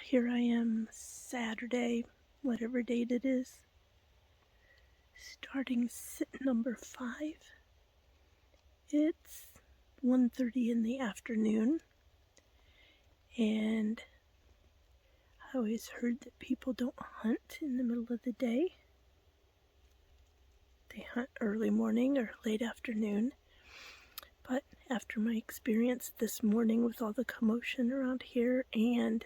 Here I am, Saturday, whatever date it is, starting sit number 5. It's 1:30 in the afternoon, and I always heard that people don't hunt in the middle of the day. They hunt early morning or late afternoon. But after my experience this morning with all the commotion around here and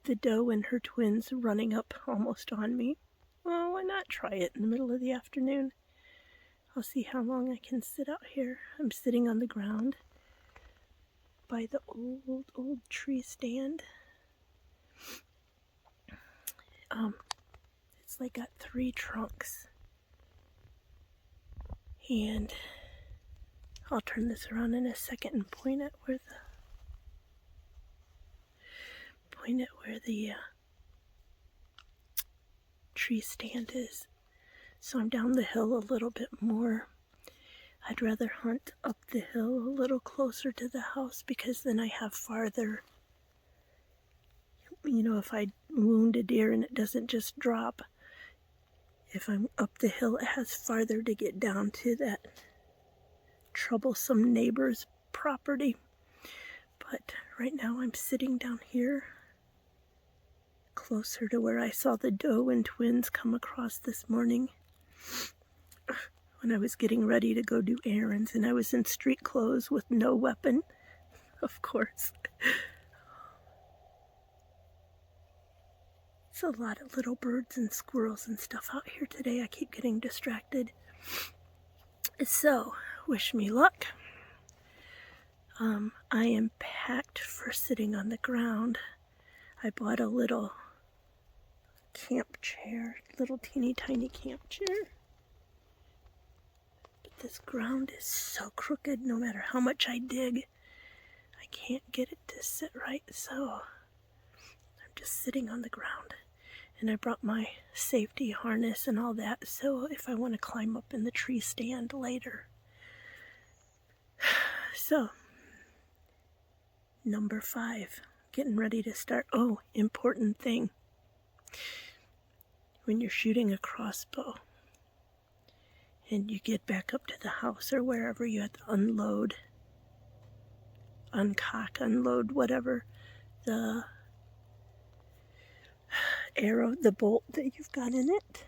the doe and her twins running up almost on me, well, why not try it in the middle of the afternoon? I'll see how long I can sit out here. I'm sitting on the ground by the old tree stand. It's like got 3 trunks. And I'll turn this around in a second and point at where the tree stand is. So I'm down the hill a little bit more. I'd rather hunt up the hill a little closer to the house because then I have farther, if I wound a deer and it doesn't just drop, if I'm up the hill, it has farther to get down to that troublesome neighbor's property. But right now I'm sitting down here closer to where I saw the doe and twins come across this morning when I was getting ready to go do errands, and I was in street clothes with no weapon, of course. It's a lot of little birds and squirrels and stuff out here today. I keep getting distracted. So, wish me luck. I am packed for sitting on the ground. I bought a little camp chair, little teeny tiny camp chair. But this ground is so crooked, no matter how much I dig, I can't get it to sit right, so I'm just sitting on the ground. And I brought my safety harness and all that, so if I want to climb up in the tree stand later. So, number 5, getting ready to start. Oh, important thing. When you're shooting a crossbow and you get back up to the house or wherever, you have to unload whatever, the arrow, the bolt that you've got in it.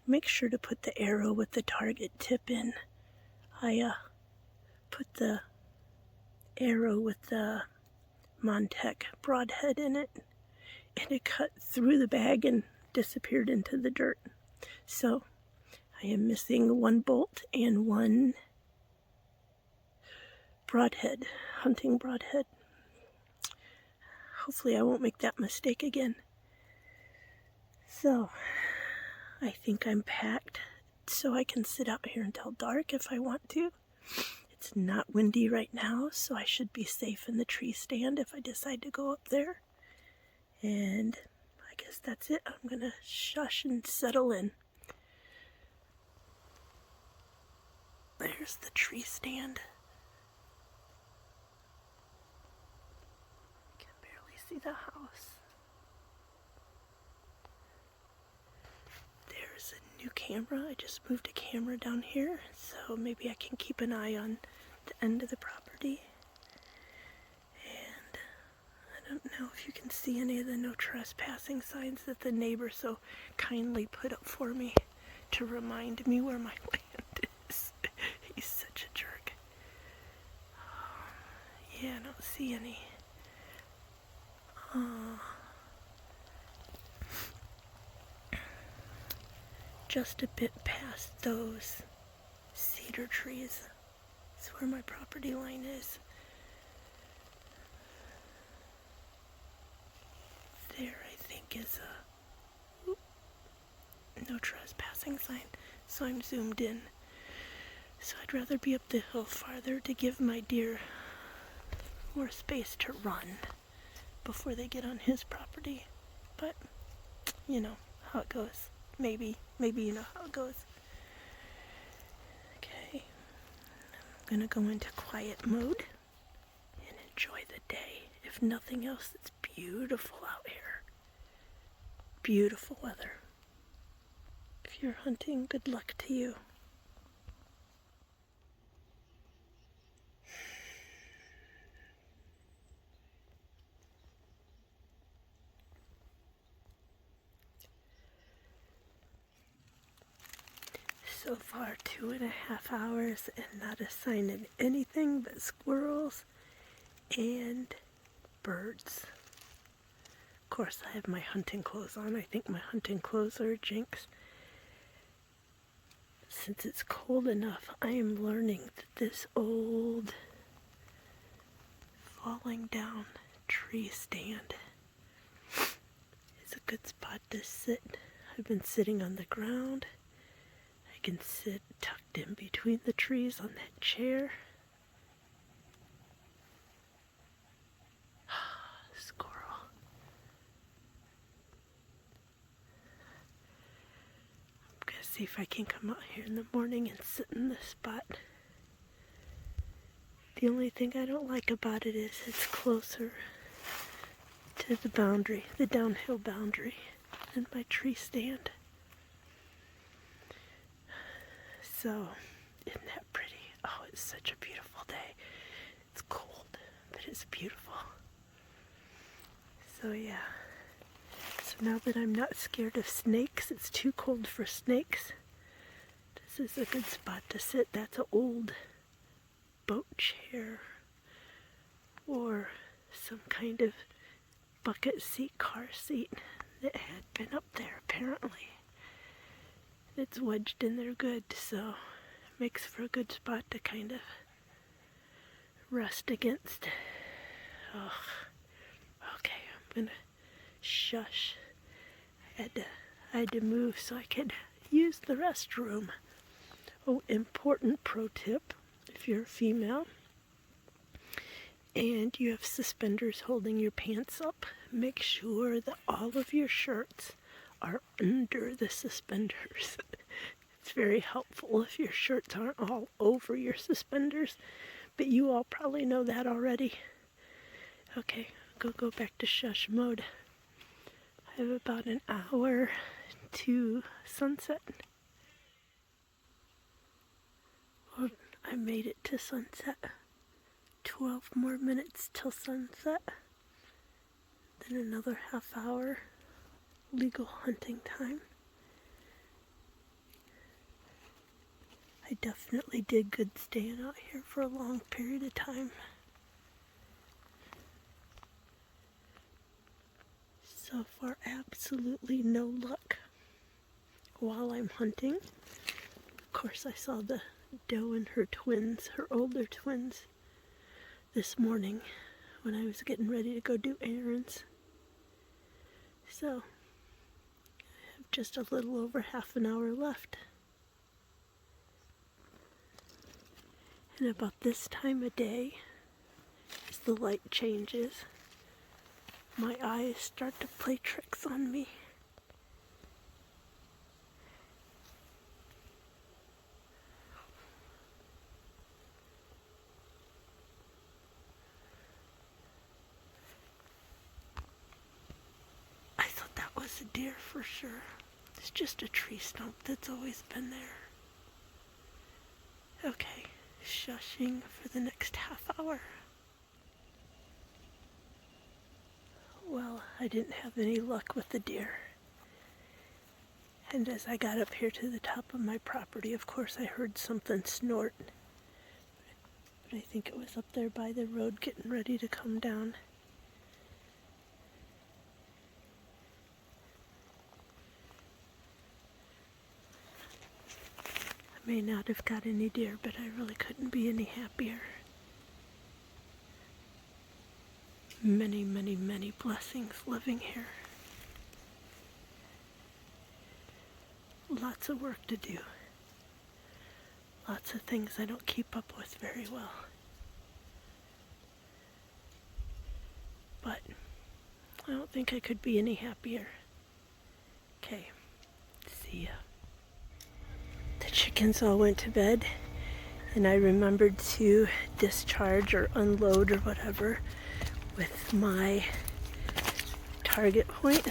Make sure to put the arrow with the target tip in. I put the arrow with the Montec broadhead in it, and it cut through the bag and disappeared into the dirt. So I am missing 1 bolt and 1 broadhead, hunting broadhead. Hopefully I won't make that mistake again. So I think I'm packed so I can sit out here until dark if I want to. It's not windy right now, so I should be safe in the tree stand if I decide to go up there. And I guess that's it. I'm gonna shush and settle in. There's the tree stand. I can barely see the house. There's a new camera. I just moved a camera down here, so maybe I can keep an eye on the end of the property. And I don't know if you can see any of the no trespassing signs that the neighbor so kindly put up for me to remind me where my land is. He's such a jerk. Yeah, I don't see any. Just a bit past those cedar trees. That's where my property line is. There, I think, is a no trespassing sign. So I'm zoomed in. So I'd rather be up the hill farther to give my deer more space to run before they get on his property. But, you know how it goes. Maybe you know how it goes. Okay, I'm gonna go into quiet mode and enjoy the day. if nothing else, it's beautiful out here. Beautiful weather. If you're hunting, good luck to you. So far, 2.5 hours and not a sign of anything but squirrels and birds. Of course, I have my hunting clothes on. I think my hunting clothes are jinxed. Since it's cold enough, I am learning that this old falling down tree stand is a good spot to sit. I've been sitting on the ground. I can sit tucked in between the trees on that chair. Squirrel. I'm gonna see if I can come out here in the morning and sit in this spot. The only thing I don't like about it is it's closer to the boundary, the downhill boundary, than my tree stand. So, isn't that pretty? Oh, it's such a beautiful day. It's cold, but it's beautiful. So yeah. So now that I'm not scared of snakes, it's too cold for snakes. This is a good spot to sit. That's an old boat chair or some kind of bucket seat, car seat that had been up there apparently. It's wedged in there good, so it makes for a good spot to kind of rest against. Oh, okay, I'm gonna shush. I had to move so I could use the restroom. Oh, important pro tip, if you're a female and you have suspenders holding your pants up, make sure that all of your shirts are under the suspenders. It's very helpful if your shirts aren't all over your suspenders, but you all probably know that already. Okay, go back to shush mode. I have about an hour to sunset. Well, I made it to sunset. 12 more minutes till sunset. Then another half hour legal hunting time. I definitely did good staying out here for a long period of time. So far, absolutely no luck while I'm hunting. Of course, I saw the doe and her twins, her older twins, this morning when I was getting ready to go do errands. So, just a little over half an hour left. And about this time of day, as the light changes, my eyes start to play tricks on me. I thought that was a deer for sure. It's just a tree stump that's always been there. Okay, shushing for the next half hour. Well, I didn't have any luck with the deer. And as I got up here to the top of my property, of course I heard something snort. But I think it was up there by the road getting ready to come down. I may not have got any deer, but I really couldn't be any happier. Many, many, many blessings living here. Lots of work to do. Lots of things I don't keep up with very well. But I don't think I could be any happier. Okay, see ya. The chickens all went to bed, and I remembered to discharge or unload or whatever with my target point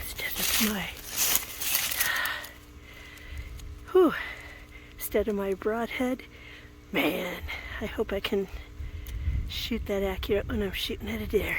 instead of my broadhead. Man, I hope I can shoot that accurate when I'm shooting at a deer.